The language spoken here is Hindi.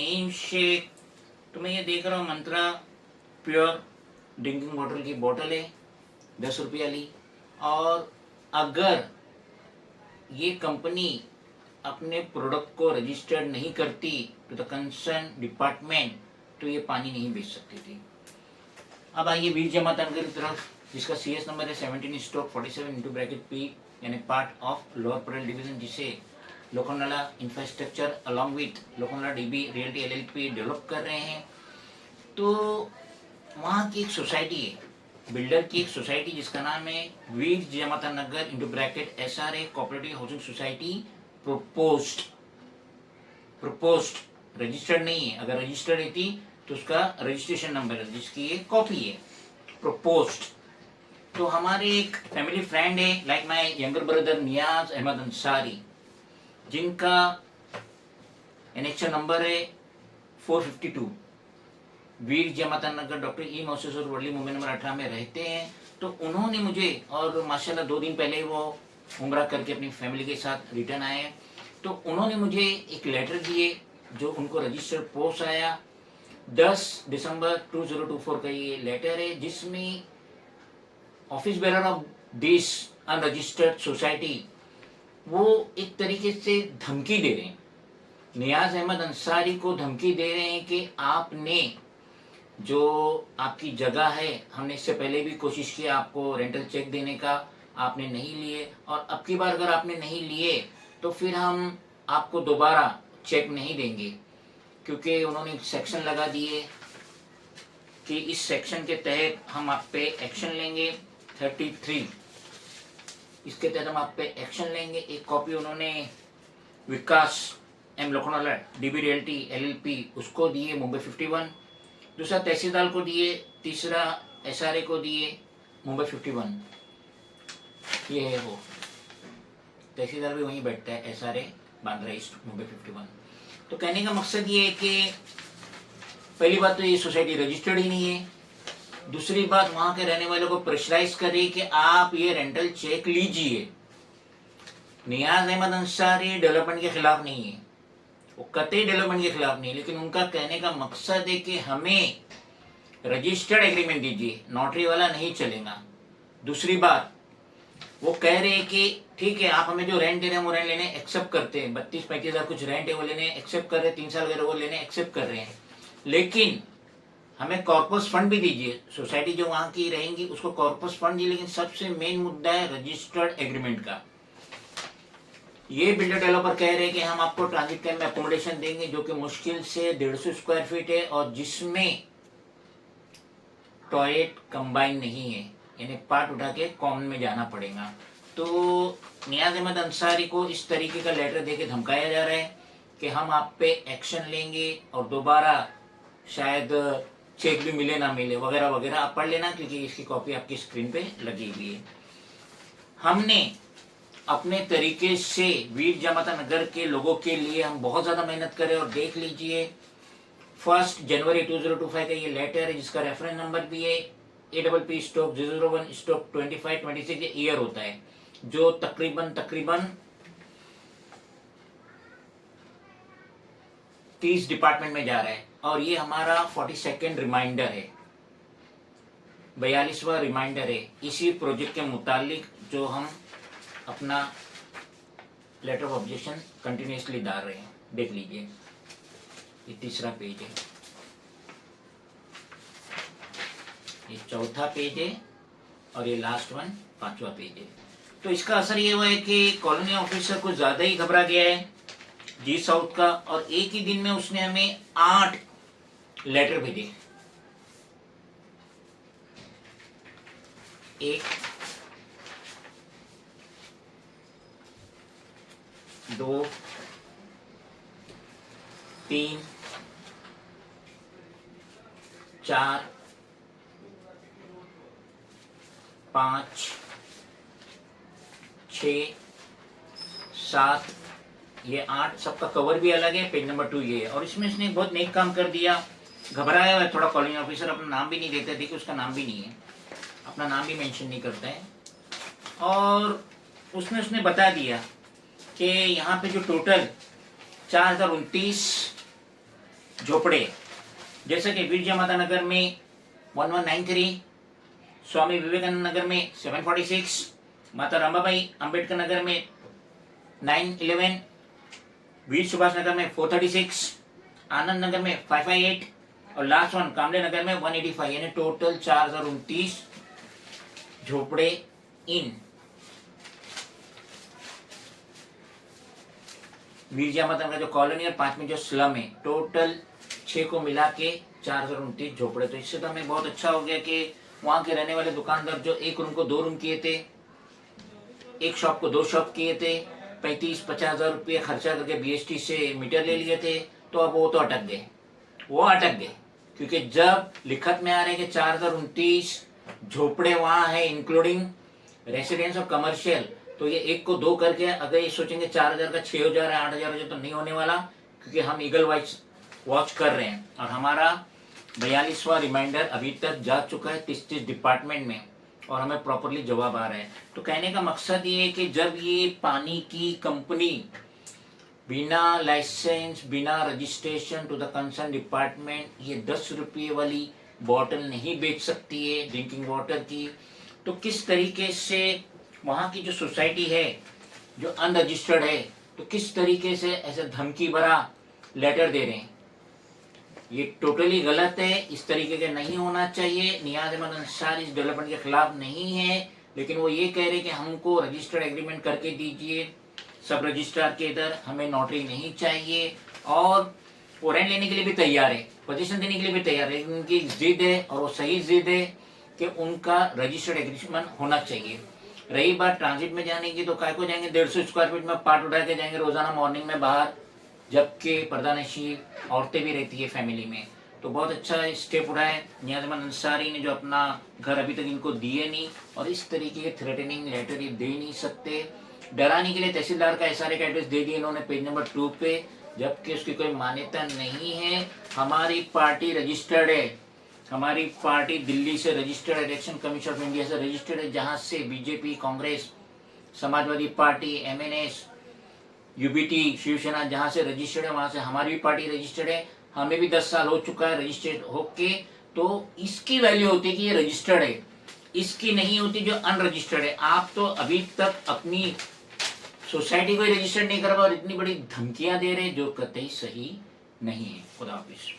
नईम शेख। तो मैं ये देख रहा हूँ मंत्रा प्योर ड्रिंकिंग वाटर की बोतल है 10 रुपये वाली। और अगर ये कंपनी अपने प्रोडक्ट को रजिस्टर्ड नहीं करती टू द कंसर्न डिपार्टमेंट तो ये पानी नहीं बेच सकती थी। अब आइए वीर जमात नगर की तरफ, जिसका CS नंबर है 17/47 यानी पार्ट ऑफ लोअर परल डिवीजन, जिसे Lokhandwala infrastructure along with Lokhandwala DB realty LLP develop कर रहे हैं। तो वहाँ की एक सोसाइटी है, बिल्डर की एक सोसाइटी, जिसका नाम है वीर जमाता नगर SRA cooperative housing society proposed registered नहीं है। अगर रजिस्टर्ड रहती तो उसका रजिस्ट्रेशन नंबर है, जिसकी ये कॉपी है प्रपोज्ड। तो हमारे एक फैमिली फ्रेंड है, लाइक माय यंगर ब्रदर नियाज अहमद अंसारी, जिनका एनेक्शन नंबर है 452, वीर जमाता नगर डॉक्टर ई मोसेस और वर्ली मुंबई नंबर 18 में रहते हैं। तो उन्होंने मुझे, और माशाल्लाह 2 दिन पहले वो उम्रा करके अपनी फैमिली के साथ रिटर्न आए, तो उन्होंने मुझे एक लेटर दिए जो उनको रजिस्टर्ड पोस्ट आया 10 दिसंबर 2024 का ये लेटर है, जिसमें office bearer of this unregistered society वो एक तरीके से धमकी दे रहे हैं, नियाज अहमद अंसारी को धमकी दे रहे हैं कि आपने जो आपकी जगह है, हमने इससे पहले भी कोशिश की आपको रेंटल चेक देने का, आपने नहीं लिए, और अब की बार अगर आपने नहीं लिए तो फिर हम आपको दोबारा चेक नहीं देंगे, क्योंकि उन्होंने सेक्शन लगा दिए कि इस सेक्शन के तहत हम आप पे एक्शन लेंगे। 33 इसके तहत हम आप पे एक्शन लेंगे। एक कॉपी उन्होंने विकास M Lokhandwala DB realty LLP उसको दिए मुंबई 51, दूसरा तहसीलदार को दिए, तीसरा SRA को दिए मुंबई 51। ये है वो तहसीलदार भी वहीं बैठता है, SRA बांद्रा ईस्ट मुंबई 51। तो कहने का मकसद ये है कि पहली बात तो ये सोसाइटी रजिस्टर्ड ही नहीं है, दूसरी बात वहां के रहने वालों को प्रेशराइज करे कि आप ये रेंटल चेक लीजिए। नियाज अहमद अंसारी डेवलपमेंट के खिलाफ नहीं है, वो कतई डेवलपमेंट के खिलाफ नहीं है, लेकिन उनका कहने का मकसद है कि हमें रजिस्टर्ड एग्रीमेंट दीजिए, नोटरी वाला नहीं चलेगा। दूसरी बात वो कह रहे हैं कि ठीक है, आप हमें जो रेंट दे रहे हैं वो रेंट लेने एक्सेप्ट करते हैं, 32-35 हज़ार कुछ रेंट है वो लेने एक्सेप्ट कर रहे हैं, 3 साल वगैरह वो लेने एक्सेप्ट कर रहे हैं, लेकिन हमें कॉर्पस फंड भी दीजिए, सोसाइटी जो वहाँ की रहेंगी उसको कॉर्पस फंड दीजिए। लेकिन सबसे मेन मुद्दा है रजिस्टर्ड एग्रीमेंट का। ये बिल्डर डेवलपर कह रहे हैं कि हम आपको ट्रांजिट कैंप में अकोमोडेशन देंगे जो कि मुश्किल से 150 स्क्वायर फीट है और जिसमें टॉयलेट कंबाइन नहीं है, यानी पार्ट उठा के कॉमन में जाना पड़ेगा। तो नियाज अहमद अंसारी को इस तरीके का लेटर देके धमकाया जा रहा है कि हम आप पे एक्शन लेंगे और दोबारा शायद चेक भी मिले ना मिले वगैरह वगैरह। आप पढ़ लेना क्योंकि इसकी कॉपी आपकी स्क्रीन पे लगी हुई है। हमने अपने तरीके से वीर जमाता नगर के लोगों के लिए हम बहुत ज़्यादा मेहनत करें, और देख लीजिए 1 जनवरी 2025 का ये लेटर है, जिसका रेफरेंस नंबर भी है APP/001/2526 ये ईयर होता है, जो तकरीबन 30 डिपार्टमेंट में जा रहा है। और ये हमारा 42nd रिमाइंडर है, 42वां रिमाइंडर है इसी प्रोजेक्ट के मुतालिक, जो हम अपना लेटर ऑफ ऑब्जेक्शन कंटिन्यूसली डाल रहे हैं। देख लीजिए, ये 3रा पेज है, ये 4था पेज है, और ये लास्ट वन 5वां पेज है। तो इसका असर ये हुआ है कि कॉलोनी ऑफिसर कुछ ज़्यादा ही घबरा गया है जी साउथ का, और एक ही दिन में उसने हमें 8 लेटर भेजे। 1 2 3 4 5 6 7, ये 8, सबका कवर भी अलग है, पेज नंबर 2 ये है। और इसमें इसने बहुत नेक काम कर दिया, घबराया हुआ है थोड़ा कॉलोनी ऑफिसर, अपना नाम भी नहीं देता, देखिए उसका नाम भी नहीं है, अपना नाम भी मेंशन नहीं करता है। और उसने बता दिया कि यहाँ पे जो टोटल 4029 झोपड़े, जैसे कि विरजा माता नगर में 1193, स्वामी विवेकानंद नगर में 746, माता रमाबाई अंबेडकर नगर में 911, वीर सुभाष नगर में 436, आनंद नगर में 558 और लास्ट वन कामले नगर में 185, यानी टोटल 4029 झोपड़े इन विरजा माता का जो कॉलोनी और 5 में जो स्लम है, टोटल 6 को मिला के 4029 झोपड़े। तो इससे तो हमें बहुत अच्छा हो गया कि वहां के रहने वाले दुकानदार जो एक रूम को 2 रूम किए थे, एक शॉप को 2 शॉप किए थे, 35-50 हजार रुपये खर्चा करके बीएसटी से मीटर ले लिए थे, तो अब वो तो अटक गए, क्योंकि जब लिखत में आ रहे हैं कि 4029 झोपड़े वहां है इंक्लूडिंग रेसिडेंस और कमर्शियल, तो ये एक को 2 करके अगर ये सोचेंगे 4000 का 6000 है 8000 है तो नहीं होने वाला, क्योंकि हम ईगल वॉच कर रहे हैं और हमारा 42वां रिमाइंडर अभी तक जा चुका है 30 डिपार्टमेंट में और हमें प्रॉपरली जवाब आ रहा है। तो कहने का मकसद ये है कि जब ये पानी की कंपनी बिना लाइसेंस बिना registration to the concern department ये 10 रुपये वाली बॉटल नहीं बेच सकती है ड्रिंकिंग वाटर की, तो किस तरीके से वहाँ की जो सोसाइटी है जो अनरजिस्टर्ड है, तो किस तरीके से ऐसे धमकी भरा लेटर दे रहे हैं, ये टोटली गलत है। इस तरीके के नहीं होना चाहिए। नियाज अहमद अंसारी इस डेवलपमेंट के खिलाफ नहीं है, लेकिन वो ये कह रहे कि हमको रजिस्टर्ड एग्रीमेंट करके दीजिए, सब रजिस्ट्रार के इधर हमें नोटरी नहीं चाहिए, और वो रेंट लेने के लिए भी तैयार है, पोजीशन देने के लिए भी तैयार है, लेकिन उनकी जिद है और वो सही जिद है कि उनका रजिस्टर्ड एग्रीमेंट होना चाहिए। रही बात ट्रांजिट में जाने की, तो काय को जाएंगे 150 स्क्वायर फीट में पार्ट उठा के जाएंगे रोजाना मॉर्निंग में बाहर, जबकि पर्दानशी औरतें भी रहती है फैमिली में। तो बहुत अच्छा स्टेप उठाए नियाज अहमद अंसारी ने, जो अपना घर अभी तक इनको दिए नहीं और इस तरीके के थ्रेटनिंग लेटर ये दे नहीं सकते। डराने के लिए तहसीलदार का SRA का एड्रेस दे दिया इन्होंने पेज नंबर 2 पे, जबकि उसकी कोई मान्यता नहीं है। हमारी पार्टी रजिस्टर्ड है, हमारी पार्टी दिल्ली से रजिस्टर्ड है, इलेक्शन कमीशन ऑफ इंडिया से रजिस्टर्ड है, जहां से BJP, Congress, Samajwadi Party, MNS, UBT, Shiv Sena जहां से रजिस्टर्ड है, वहां से हमारी भी पार्टी रजिस्टर्ड है। हमें भी 10 साल हो चुका है रजिस्टर्ड होके, तो इसकी वैल्यू होती है कि ये रजिस्टर्ड है, इसकी नहीं होती जो अनरजिस्टर्ड है। आप तो अभी तक अपनी सोसाइटी को रजिस्टर्ड नहीं कर पाए और इतनी बड़ी धमकियां दे रहे जो कतई सही नहीं है। खुदा हाफिज।